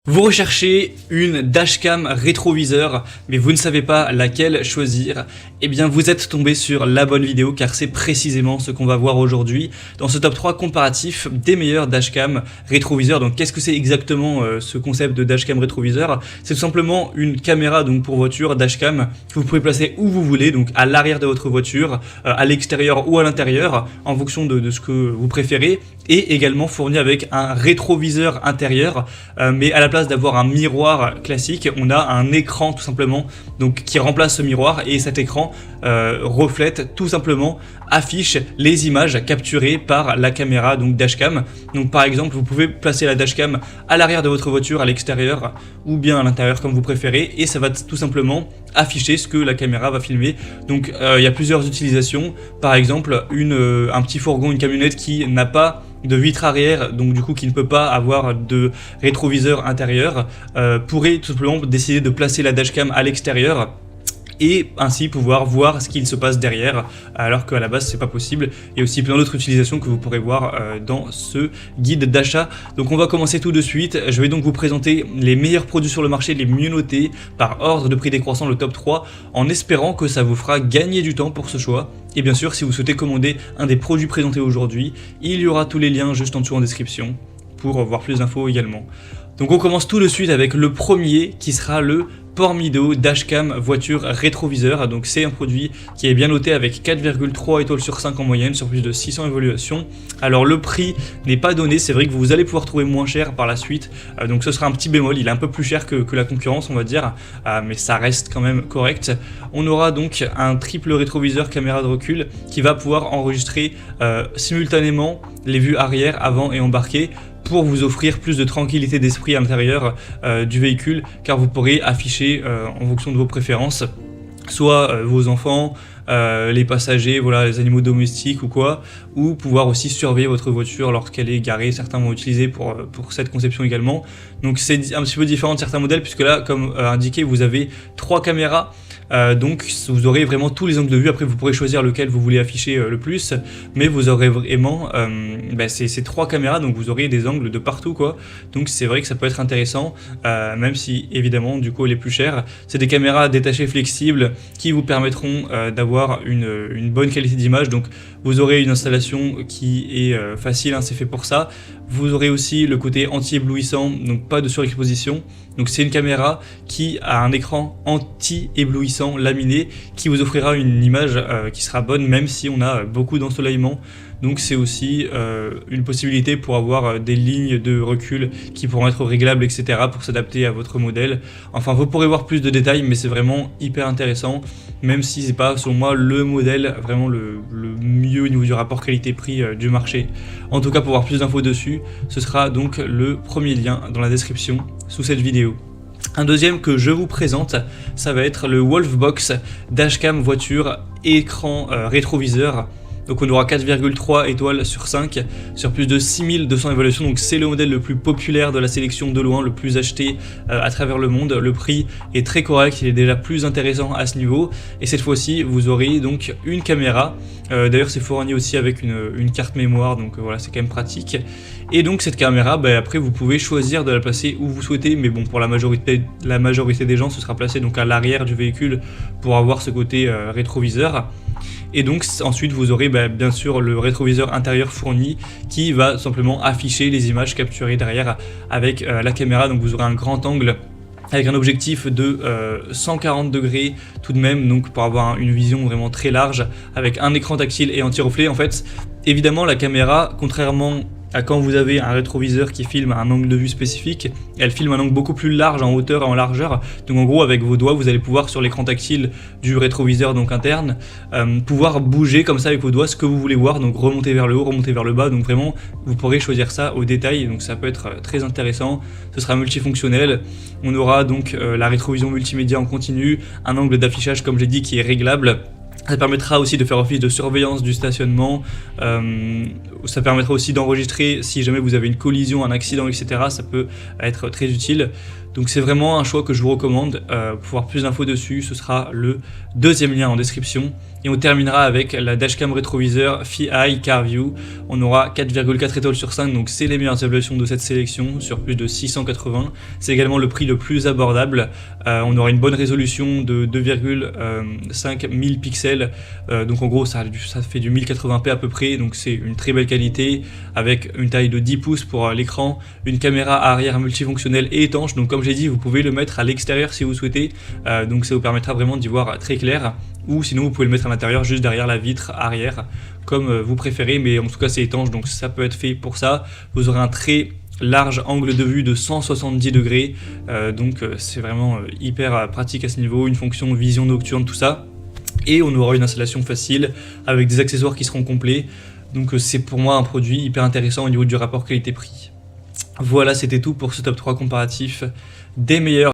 Vous recherchez une dashcam rétroviseur, mais vous ne savez pas laquelle choisir. Eh bien, vous êtes tombé sur la bonne vidéo car c'est précisément ce qu'on va voir aujourd'hui dans ce top 3 comparatif des meilleurs dashcam rétroviseurs. Donc, qu'est-ce que c'est exactement ce concept de dashcam rétroviseur? C'est tout simplement une caméra donc pour voiture dashcam que vous pouvez placer où vous voulez, donc à l'arrière de votre voiture, à l'extérieur ou à l'intérieur, en fonction de ce que vous préférez, et également fourni avec un rétroviseur intérieur, mais à la place d'avoir un miroir classique, on a un écran tout simplement donc qui remplace ce miroir, et cet écran reflète tout simplement, affiche les images capturées par la caméra donc dashcam. Donc par exemple, vous pouvez placer la dashcam à l'arrière de votre voiture, à l'extérieur ou bien à l'intérieur comme vous préférez, et ça va tout simplement afficher ce que la caméra va filmer. Donc il y a plusieurs utilisations. Par exemple, un petit fourgon, une camionnette qui n'a pas de vitre arrière, donc du coup qui ne peut pas avoir de rétroviseur intérieur, pourrait tout simplement décider de placer la dashcam à l'extérieur et ainsi pouvoir voir ce qu'il se passe derrière, alors qu'à la base c'est pas possible. Il y a aussi plein d'autres utilisations que vous pourrez voir dans ce guide d'achat. Donc on va commencer tout de suite. Je vais donc vous présenter les meilleurs produits sur le marché, les mieux notés par ordre de prix décroissant, le top 3, en espérant que ça vous fera gagner du temps pour ce choix. Et bien sûr, si vous souhaitez commander un des produits présentés aujourd'hui, il y aura tous les liens juste en dessous en description pour voir plus d'infos également. Donc on commence tout de suite avec le premier qui sera le Pormido Dashcam voiture rétroviseur. Donc c'est un produit qui est bien noté avec 4,3 étoiles sur 5 en moyenne sur plus de 600 évaluations. Alors le prix n'est pas donné, c'est vrai que vous allez pouvoir trouver moins cher par la suite, donc ce sera un petit bémol, il est un peu plus cher que la concurrence on va dire, mais ça reste quand même correct. On aura donc un triple rétroviseur caméra de recul qui va pouvoir enregistrer simultanément les vues arrière, avant et embarquées, pour vous offrir plus de tranquillité d'esprit à l'intérieur du véhicule, car vous pourrez afficher en fonction de vos préférences, soit vos enfants, les passagers, voilà, les animaux domestiques ou quoi, ou pouvoir aussi surveiller votre voiture lorsqu'elle est garée. Certains vont utiliser pour cette conception également. Donc c'est un petit peu différent de certains modèles, puisque là, comme indiqué, vous avez 3 caméras. Donc vous aurez vraiment tous les angles de vue. Après vous pourrez choisir lequel vous voulez afficher le plus, mais vous aurez vraiment ces 3 caméras, donc vous aurez des angles de partout quoi. Donc c'est vrai que ça peut être intéressant, même si évidemment du coup elle est plus chère. C'est des caméras détachées flexibles qui vous permettront d'avoir une bonne qualité d'image. Donc vous aurez une installation qui est facile, hein, c'est fait pour ça. Vous aurez aussi le côté anti-éblouissant, donc pas de surexposition. Donc c'est une caméra qui a un écran anti-éblouissant laminé qui vous offrira une image qui sera bonne même si on a beaucoup d'ensoleillement. Donc c'est aussi une possibilité pour avoir des lignes de recul qui pourront être réglables, etc. pour s'adapter à votre modèle. Enfin vous pourrez voir plus de détails, mais c'est vraiment hyper intéressant, même si c'est pas selon moi le modèle vraiment le mieux au niveau du rapport qualité-prix du marché. En tout cas, pour voir plus d'infos dessus, ce sera donc le premier lien dans la description sous cette vidéo. Un deuxième que je vous présente, ça va être le Wolfbox Dashcam voiture écran rétroviseur. Donc on aura 4,3 étoiles sur 5 sur plus de 6200 évaluations. Donc c'est le modèle le plus populaire de la sélection de loin, le plus acheté à travers le monde. Le prix est très correct, il est déjà plus intéressant à ce niveau. Et cette fois-ci vous aurez donc une caméra. D'ailleurs c'est fourni aussi avec une carte mémoire, donc voilà, c'est quand même pratique. Et donc cette caméra, après vous pouvez choisir de la placer où vous souhaitez, mais bon, pour la majorité des gens ce sera placé donc à l'arrière du véhicule pour avoir ce côté rétroviseur. Et donc ensuite vous aurez bien sûr le rétroviseur intérieur fourni qui va simplement afficher les images capturées derrière avec la caméra. Donc vous aurez un grand angle avec un objectif de 140 degrés tout de même, donc pour avoir une vision vraiment très large, avec un écran tactile et anti-reflet. En fait, évidemment la caméra, contrairement à quand vous avez un rétroviseur qui filme un angle de vue spécifique, elle filme un angle beaucoup plus large en hauteur et en largeur. Donc en gros avec vos doigts vous allez pouvoir sur l'écran tactile du rétroviseur donc interne pouvoir bouger comme ça avec vos doigts ce que vous voulez voir, donc remonter vers le haut, remonter vers le bas. Donc vraiment vous pourrez choisir ça au détail, donc ça peut être très intéressant. Ce sera multifonctionnel. On aura donc la rétrovision multimédia en continu, un angle d'affichage comme j'ai dit qui est réglable. Ça permettra aussi de faire office de surveillance du stationnement, ça permettra aussi d'enregistrer si jamais vous avez une collision, un accident, etc. Ça peut être très utile. Donc c'est vraiment un choix que je vous recommande. Pour voir plus d'infos dessus, ce sera le deuxième lien en description. Et on terminera avec la dashcam rétroviseur FI CarView. On aura 4,4 étoiles sur 5, donc c'est les meilleures évaluations de cette sélection sur plus de 680. C'est également le prix le plus abordable. On aura une bonne résolution de 2,5 1000 pixels, donc en gros ça fait du 1080p à peu près, donc c'est une très belle qualité avec une taille de 10 pouces pour l'écran, une caméra arrière multifonctionnelle et étanche, donc comme j'ai dit vous pouvez le mettre à l'extérieur si vous souhaitez, donc ça vous permettra vraiment d'y voir très clair, ou sinon vous pouvez le mettre à l'intérieur juste derrière la vitre arrière comme vous préférez, mais en tout cas c'est étanche donc ça peut être fait pour ça. Vous aurez un très large angle de vue de 170 degrés, donc c'est vraiment hyper pratique à ce niveau, une fonction vision nocturne, tout ça, et on aura une installation facile avec des accessoires qui seront complets, donc c'est pour moi un produit hyper intéressant au niveau du rapport qualité-prix. Voilà, c'était tout pour ce top 3 comparatif des meilleurs